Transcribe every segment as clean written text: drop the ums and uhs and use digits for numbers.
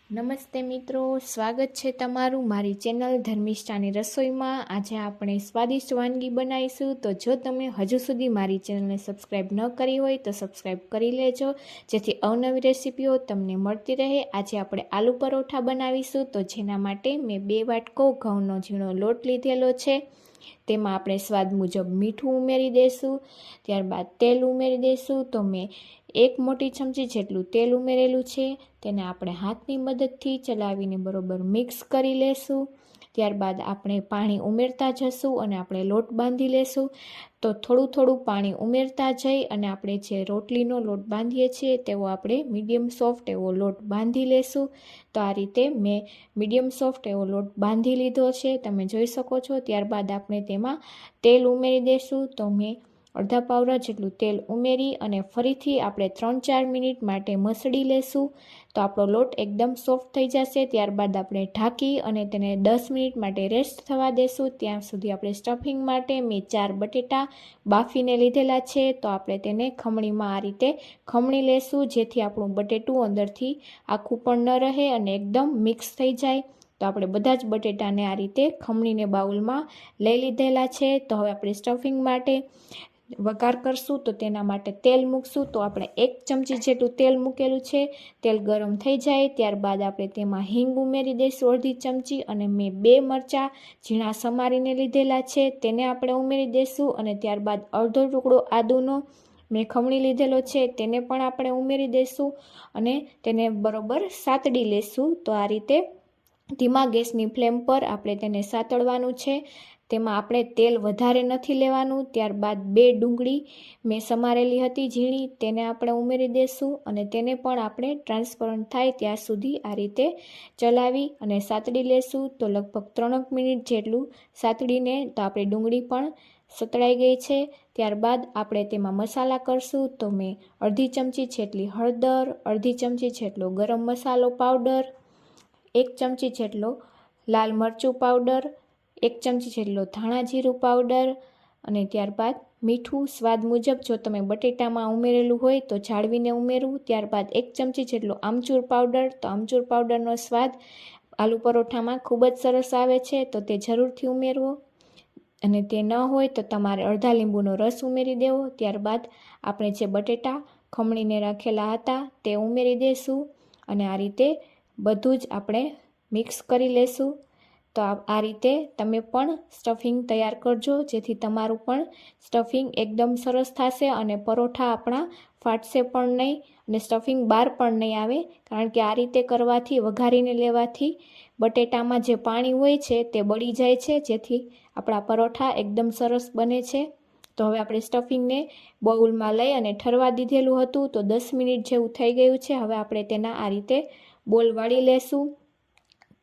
નમસ્તે મિત્રો, સ્વાગત છે તમારું મારી ચેનલ ધર્મિષ્ઠાની રસોઈમાં। આજે આપણે સ્વાદિષ્ટ વાનગી બનાવીશું। તો જો તમે હજુ સુધી મારી ચેનલને સબસ્ક્રાઈબ ન કરી હોય તો સબસ્ક્રાઈબ કરી લેજો, જેથી અવનવી રેસીપીઓ તમને મળતી રહે। આજે આપણે આલુ પરોઠા બનાવીશું। તો જેના માટે મેં 2 વાટકો ઘઉંનો ઝીણો લોટ લીધેલો છે। તેમાં આપણે સ્વાદ મુજબ મીઠું ઉમેરી દઈશું, ત્યારબાદ તેલ ઉમેરી દઈશું। તો મેં 1 મોટી ચમચી જેટલું તેલ ઉમેરેલું છે। તેને આપણે હાથની મદદથી ચલાવીને બરોબર મિક્સ કરી લેશું। ત્યારબાદ આપણે પાણી ઉમેરતા જશું અને આપણે લોટ બાંધી લેશું। તો થોડું થોડું પાણી ઉમેરતા જઈ અને આપણે જે રોટલીનો લોટ બાંધીએ છીએ તેવો આપણે મીડિયમ સોફ્ટ એવો લોટ બાંધી લેશું। તો આ રીતે મેં મીડિયમ સોફ્ટ એવો લોટ બાંધી લીધો છે, તમે જોઈ શકો છો। ત્યારબાદ આપણે તેમાં તેલ ઉમેરી દઈશું। તો મેં અડધા પાવડા જેટલું તેલ ઉમેરી અને ફરીથી આપણે 3-4 મિનિટ માટે મસળી લેશું। તો આપણો લોટ એકદમ સોફ્ટ થઈ જશે। ત્યારબાદ આપણે ઢાંકી અને તેને 10 મિનિટ માટે રેસ્ટ થવા દેશું। ત્યાં સુધી આપણે સ્ટફિંગ માટે મેં 4 બટેટા બાફીને લીધેલા છે। તો આપણે તેને ખમણીમાં આ રીતે ખમણી લેશું, જેથી આપણું બટેટું અંદરથી આખું પણ ન રહે અને એકદમ મિક્સ થઈ જાય। તો આપણે બધા જ બટેટાને આ રીતે ખમણીને બાઉલમાં લઈ લીધેલા છે। તો હવે આપણે સ્ટફિંગ માટે વઘાર કરશું। તો તેના માટે તેલ મૂકશું। તો આપણે 1 ચમચી જેટલું તેલ મૂકેલું છે। તેલ ગરમ થઈ જાય ત્યારબાદ આપણે તેમાં હિંગ ઉમેરી દઈશું અડધી ચમચી, અને મેં 2 મરચાં ઝીણા સમારીને લીધેલા છે તેને આપણે ઉમેરી દઈશું। અને ત્યારબાદ અડધો ટુકડો આદુનો મેં ખમણી લીધેલો છે તેને પણ આપણે ઉમેરી દઈશું અને તેને બરોબર સાતડી લેશું। તો આ રીતે ધીમા ગેસની ફ્લેમ પર આપણે તેને સાતળવાનું છે। તેમાં આપણે તેલ વધારે નથી લેવાનું। ત્યારબાદ 2 ડુંગળી મેં સમારેલી હતી ઝીણી, તેને આપણે ઉમેરી દઈશું અને તેને પણ આપણે ટ્રાન્સપરન્ટ થાય ત્યાં સુધી આ રીતે ચલાવી અને સાતડી લેશું। તો લગભગ 3 મિનિટ જેટલું સાતડીને તો આપણી ડુંગળી પણ સતળાઈ ગઈ છે। ત્યારબાદ આપણે તેમાં મસાલા કરશું। તો મેં અડધી ચમચી જેટલી હળદર, અડધી ચમચી જેટલો ગરમ મસાલો પાવડર, 1 ચમચી જેટલો લાલ મરચું પાવડર, 1 ચમચી જેટલો ધાણા જીરું પાવડર અને ત્યારબાદ મીઠું સ્વાદ મુજબ। જો તમે બટેટામાં ઉમેરેલું હોય તો જાળવીને ઉમેરવું। ત્યારબાદ 1 ચમચી જેટલો આમચૂર પાવડર। તો આમચૂર પાવડરનો સ્વાદ આલુ પરોઠામાં ખૂબ જ સરસ આવે છે, તો તે જરૂરથી ઉમેરવો। અને તે ન હોય તો તમારે અડધા લીંબુનો રસ ઉમેરી દેવો। ત્યારબાદ આપણે જે બટેટા ખમણીને રાખેલા હતા તે ઉમેરી દઈશું અને આ રીતે બધું જ આપણે મિક્સ કરી લેશું। તો આ રીતે તમે પણ સ્ટફિંગ તૈયાર કરજો, જેથી તમારું પણ સ્ટફિંગ એકદમ સરસ થશે અને પરોઠા આપણા ફાટશે પણ નહીં અને સ્ટફિંગ બહાર પણ નહીં આવે, કારણ કે આ રીતે કરવાથી, વઘારીને લેવાથી બટેટામાં જે પાણી હોય છે તે બળી જાય છે, જેથી આપણા પરોઠા એકદમ સરસ બને છે। તો હવે આપણે સ્ટફિંગને બાઉલમાં લઈ અને ઠરવા દીધેલું હતું, તો 10 મિનિટ જેવું થઈ ગયું છે। હવે આપણે તેના આ રીતે બોલ વાળી લેશું।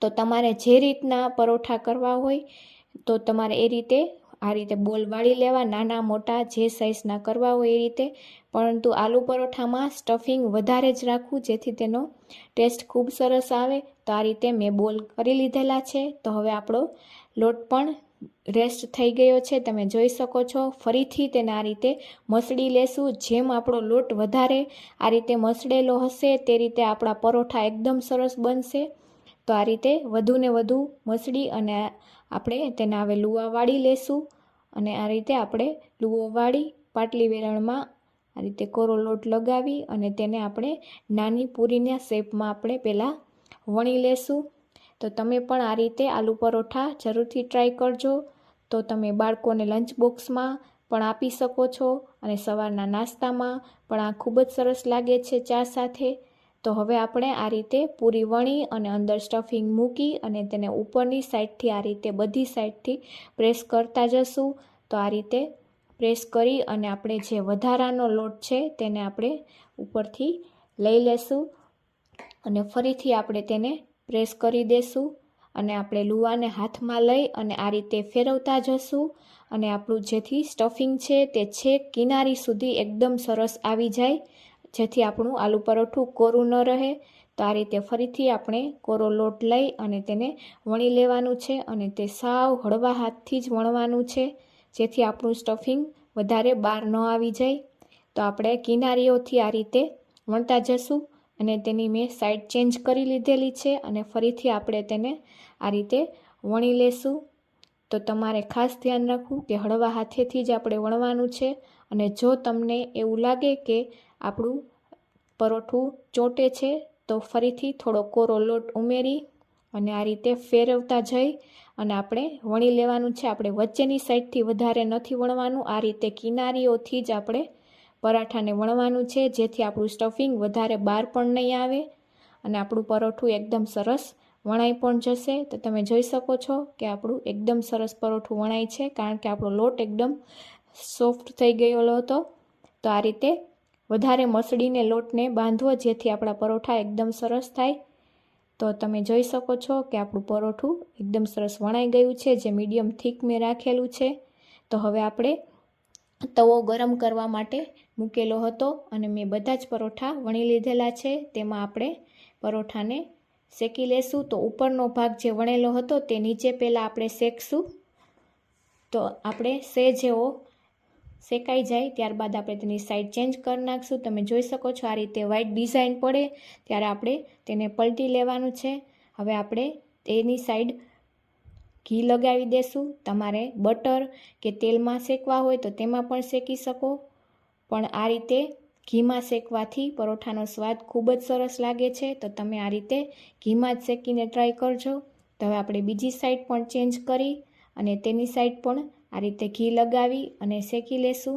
તો તમારે જે રીતના પરોઠા કરવા હોય તો તમારે એ રીતે આ રીતે બોલ વાળી લેવા, નાના મોટા જે સાઇઝના કરવા હોય એ રીતે। પરંતુ આલુ પરોઠામાં સ્ટફિંગ વધારે જ રાખવું, જેથી તેનો ટેસ્ટ ખૂબ સરસ આવે। તો આ રીતે મેં બોલ કરી લીધેલા છે। તો હવે આપણો લોટ પણ રેસ્ટ થઈ ગયો છે, તમે જોઈ શકો છો। ફરીથી તેને આ રીતે મસળી લેશું। જેમ આપણો લોટ વધારે આ રીતે મસળેલો હશે તે રીતે આપણા પરોઠા એકદમ સરસ બનશે। તો આ રીતે વધુને વધુ મસળી અને આપણે તેના હવે લુવા વાળી લેશું અને આ રીતે આપણે લુવો વાળી પાટલી વેલણમાં આ રીતે કોરો લોટ લગાવી અને તેને આપણે નાની પૂરીના શેપમાં આપણે પહેલાં વણી લેશું। તો તમે પણ આ રીતે આલુ પરોઠા જરૂરથી ટ્રાય કરજો। તો તમે બાળકોને લંચ બોક્સમાં પણ આપી શકો છો અને સવારના નાસ્તામાં પણ આ ખૂબ જ સરસ લાગે છે ચા સાથે। તો હવે આપણે આ રીતે પૂરી વણી અને અંદર સ્ટફિંગ મૂકી અને તેને ઉપરની સાઈડથી આ રીતે બધી સાઈડથી પ્રેસ કરતા જશું। તો આ રીતે પ્રેસ કરી અને આપણે જે વધારાનો લોટ છે તેને આપણે ઉપરથી લઈ લેશું અને ફરીથી આપણે તેને પ્રેસ કરી દેશું અને આપણે લુવાને હાથમાં લઈ અને આ રીતે ફેરવતા જશું અને આપણું જેથી સ્ટફિંગ છે તે છેક કિનારી સુધી એકદમ સરસ આવી જાય, જેથી આપણું આલુ પરોઠું કોરું ન રહે। તો આ રીતે ફરીથી આપણે કોરો લોટ લઈ અને તેને વણી લેવાનું છે અને તે સાવ હળવા હાથથી જ વણવાનું છે, જેથી આપણું સ્ટફિંગ વધારે બહાર ન આવી જાય। તો આપણે કિનારીઓથી આ રીતે વણતા જશું। અને તેની મેં સાઈડ ચેન્જ કરી લીધેલી છે અને ફરીથી આપણે તેને આ રીતે વણી લેશું. તો તમારે ખાસ ધ્યાન રાખવું કે હળવા હાથેથી જ આપણે વણવાનું છે. અને જો તમને એવું લાગે કે આપણું પરોઠું ચોંટે છે તો ફરીથી થોડો કોરો લોટ ઉમેરી અને આ રીતે ફેરવતા જઈ અને આપણે વણી લેવાનું છે. આપણે વચ્ચેની સાઈડથી વધારે નથી વણવાનું, આ રીતે કિનારીઓથી જ આપણે પરાઠાને વણવાનું છે, જેથી આપણું સ્ટફિંગ વધારે બહાર પણ નહીં આવે અને આપણું પરોઠું એકદમ સરસ વણાઈ પણ જશે. તો તમે જોઈ શકો છો કે આપણું એકદમ સરસ પરોઠું વણાય છે, કારણ કે આપણો લોટ એકદમ સોફ્ટ થઈ ગયેલો હતો. તો આ રીતે વધારે મસળીને લોટને બાંધવો, જેથી આપણા પરોઠા એકદમ સરસ થાય. તો તમે જોઈ શકો છો કે આપણું પરોઠું એકદમ સરસ વણાઈ ગયું છે, જે મીડિયમ થીક મેં રાખેલું છે. તો હવે આપણે તવો ગરમ કરવા માટે મૂકેલો હતો અને મેં બધા જ પરોઠા વણી લીધેલા છે. તેમાં આપણે પરોઠાને શેકી લેશું. તો ઉપરનો ભાગ જે વણેલો હતો તે નીચે પહેલાં આપણે શેકશું. તો આપણે સહેજ એવો શેકાઈ જાય ત્યારબાદ આપણે તેની સાઈડ ચેન્જ કરી નાખશું. તમે જોઈ શકો છો આ રીતે વ્હાઈટ ડિઝાઇન પડે ત્યારે આપણે તેને પલટી લેવાનું છે. હવે આપણે તેની સાઈડ ઘી લગાવી દેશું. તમારે બટર કે તેલમાં શેકવા હોય તો તેમાં પણ શેકી શકો, પણ આ રીતે ઘીમાં શેકવાથી પરોઠાનો સ્વાદ ખૂબ જ સરસ લાગે છે. તો તમે આ રીતે ઘીમાં જ શેકીને ટ્રાય કરજો. તો હવે આપણે બીજી સાઈડ પણ ચેન્જ કરી અને તેની સાઈડ પણ આ રીતે ઘી લગાવી અને શેકી લેશું.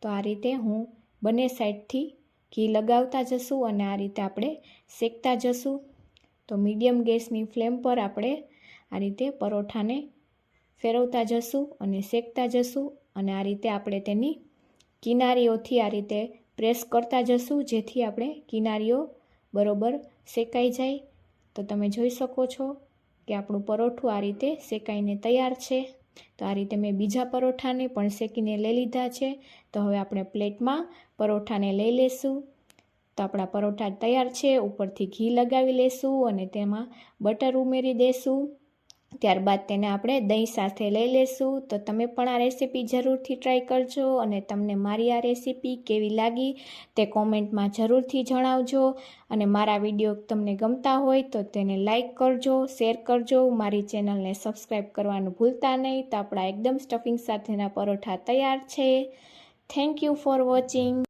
તો આ રીતે હું બંને સાઈડથી ઘી લગાવતા જશું અને આ રીતે આપણે શેકતા જશું. તો મીડિયમ ગેસની ફ્લેમ પર આપણે આ રીતે પરોઠાને ફેરવતા જશું અને શેકતા જશું અને આ રીતે આપણે તેની કિનારીઓથી આ રીતે પ્રેસ કરતા જશું, જેથી આપણે કિનારીઓ બરોબર શેકાઈ જાય. તો તમે જોઈ શકો છો કે આપણું પરોઠું આ રીતે શેકાઈને તૈયાર છે. તો આ રીતે મેં બીજા પરોઠાને પણ શેકીને લઈ લીધા છે. તો હવે આપણે પ્લેટમાં પરોઠાને લઈ લેશું. તો આપણા પરોઠા તૈયાર છે. ઉપરથી ઘી લગાવી લેશું અને તેમાં બટર ઉમેરી દેશું. ત્યારબાદ તેને આપણે દહીં સાથે લઈ લેશું. તો તમે પણ આ રેસીપી જરૂરથી ટ્રાય કરજો અને તમને મારી આ રેસીપી કેવી લાગી તે કોમેન્ટમાં જરૂરથી જણાવજો. અને મારા વિડીયો તમને ગમતા હોય તો તેને લાઈક કરજો, શેર કરજો, મારી ચેનલને સબસ્ક્રાઈબ કરવાનું ભૂલતા નહીં. તો આપણા એકદમ સ્ટફિંગ સાથેના પરોઠા તૈયાર છે. Thank you for watching.